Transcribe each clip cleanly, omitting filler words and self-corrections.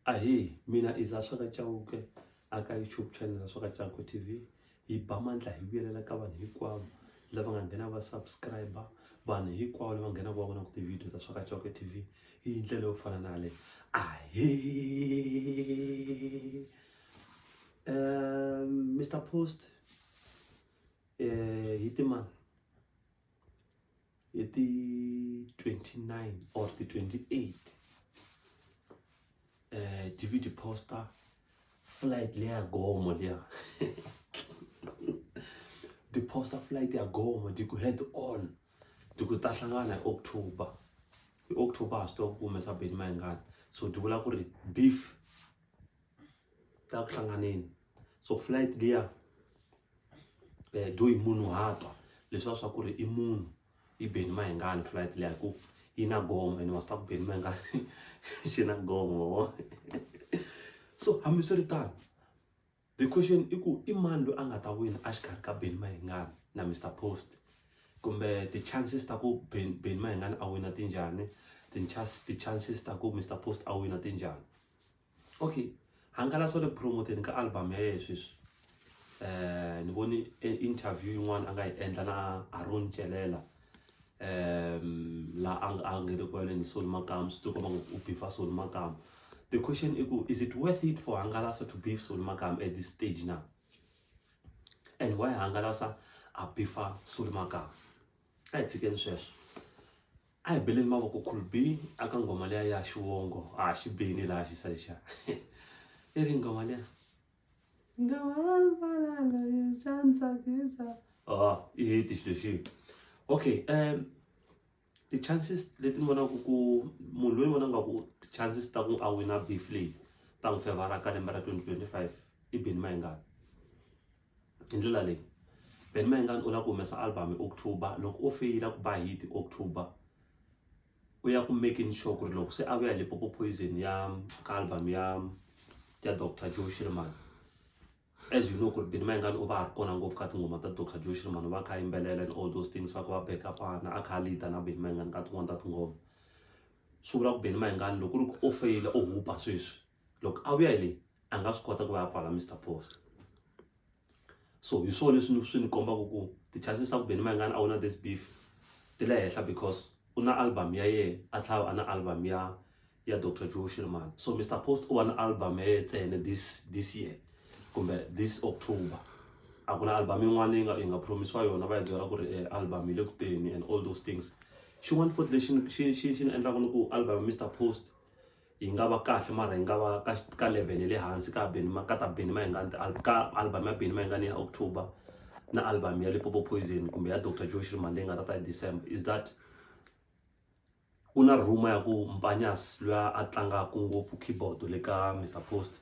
Ahe, mina iza Swaka Chauke aka YouTube channel Swaka Chauke TV. Hi ba mandla hi vuyelela ka vanhu hinkwavo lava nga nghena va subscriber, vanhu hinkwavo lava nghena va vona ku ti-video ta Swaka Chauke TV hi ndlela yo fana na le. Ahe, Mr. Post hi ti mani hi ti 29 or ti 28 DVD poster flight leya Gomo leya the poster flight ya Gomo di ku head on di ku ta hlangana hi October ha swi tiva ku humesa Benny Mayengani, so di vula ku ri beef ta ku hlanganeni. So flight leya do hi munhu hatwa leswiya swa ku ri i munhu i Benny Mayengani flight leya ku yi na Gomo and was talk Benny Mayengani xi na Gomo. So hambiswiritano, the question i ku i mani loyi a nga ta wina a xikarhi ka Benny Mayengani na Mr. Post, kumbe the chances ta ku Benny Mayengani a wina tinjhani, the chances ta ku Mr. Post a wina tinjhani. Okay, hangalasa le promoting ka album ya yehe sweswi. Ni voni interview yin'wana a nga yi endla na Aaron Celela la a nghene kwale ni Soul Makam, swi tikomba u beefa Soul Makam. The question is it worth it for Hangalasa to beef Soul Makam at this stage now? And why Hangalasa a beefa Soul Makam? It's again sweswo. I believe mavoko could be aka ngoma leya ya Xiwongo xi bini laha xi salixa. I ri ngoma leya i hate xilo xi. Okay, the chances leti ni vonaka ku munhu loyi ni vonaka ku chances ta ku a wina beef leyi ta n'wi fevhara ka lembe ra 2025 i Benny Mayengani. Hi ndlela leyi, Benny Mayengani u lava ku humesa album hi October. Loko o feyila ku ba hit October, u ya ku making sure ku ri loko se a vuya Limpopo Poison ya ka album ya Dr. Joe Shillman. As you know, ku ri Benny Mayengani u va ha ri kona ngopfu ka tingoma ta Dr. Joe Shillman, u va kha yimbelela and all those things, va ka va back up na a kha leader na Benny Mayengani ka tin'wana ta tingoma. Swi vula ku Benny Mayengani loko ri ku o feyila o hupa sweswi, loko a vuya le a nga swi kota ku va ya pfala Mr. Post. So hi swona leswi swi ni kombaka ku the chances ta ku Benny Mayengani a wina this beef ti le henhla because u na album ya yehe a tlhava a na album ya Dr. Joe Shillman. So Mr. Post u va na album ya yehe ntsena this year kumbe this October. A ku na album yin'wana yi nga promisiwa yona va yi byela ku ri album yi le ku teni and all those things. Xin'wana futhi lexi xi ni endlaka ni ku album Mr. Post yi nga va kahle mara yi nga va ka level ya le hansi ka ta Benny Mayengani, ka album ya Benny Mayengani ya October na album ya Limpopo Poison kumbe ya Dr. Joe Shillman leyi nga ta hi December, is that ku na rumor ya ku Mpanyas loyi a tlangaka ngopfu keyboard le ka Mr. Post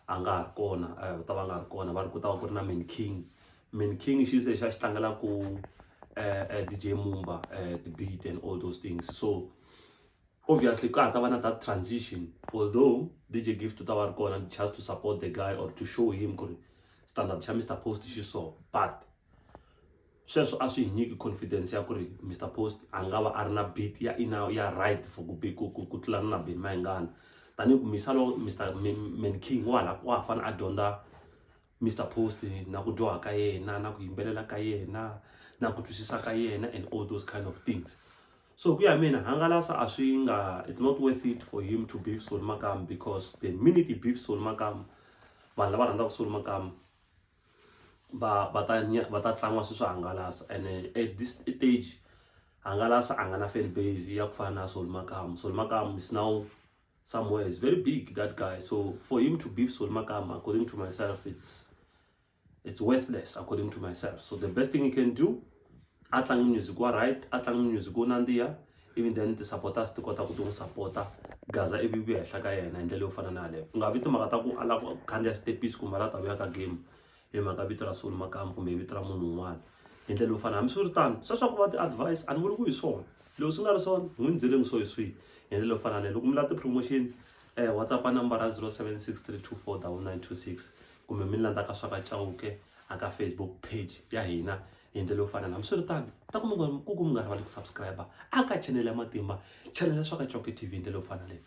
a nga ha ri kona, u ta va nga ri kona. Va ri ku ta va ku ri na Main King xi se xa xi tlangela ku DJ Mumba the beat and all those things. So obviously ka ta va na that transition, although DJ Gift u ta va ri kona just to support the guy or to show him ku ri standard xa Mr. Post xi so, but sweswo a swi hi nyiki confidence ya ku ri Mr. Post a nga va a ri na beat ya right for ku tlula na Benny Mayengani. Tanihi ku misalo Mr. Main King wa fana a dyondza Mr. Post na ku dyoha ka yena na ku yimbelela ka yena na ku twisisa ka yena and all those kind of things. So ku ya mina Hangalasa a swi nga, it's not worth it for him to beef Soul Makam, because the minute he beef Soul Makam, vanhu lava rhandzaka Soul Makam va ta tlangwa swilo swa Hangalasa. And at this stage Hangalasa a nga na fan base ya ku fana na Soul Makam. Soul Makam is now somewhere, is very big, that guy. So for him to beef Soul Makam, according to myself, it's worthless according to myself. So the best thing he can do, atlang music wa right, atlang music go nandiya, even then the supporters to kota ku tu supporta gaza ivi vuya henhla ka yena hi ndlela yo fana na leyo. Ku nga vito mhaka ta ku ala ku khandziya stepis kumbe ala ta vuya ka game hi mhaka vito ra Soul Makam kumbe vito ra munhu un'wana hi ndlela yo fana. Hambiswiritano sweswo ku va ti-advice a ni vuli ku hi swona, loko swi nga ri swona n'wi ni byeleni swo hi swihi hi ndlela yo fana na leyo. Loko mi lava ti-promotion WhatsApp number ra 0763249926 kumbe mi landza ka Swaka Chauke aka Facebook page ya hina hi ndlela yo fana na. Hambiswiritano ta ku mi nga rivali ku subscribe aka channel ya Matimba, channel ya Swaka Chauke TV hi ndlela yo fana leyo.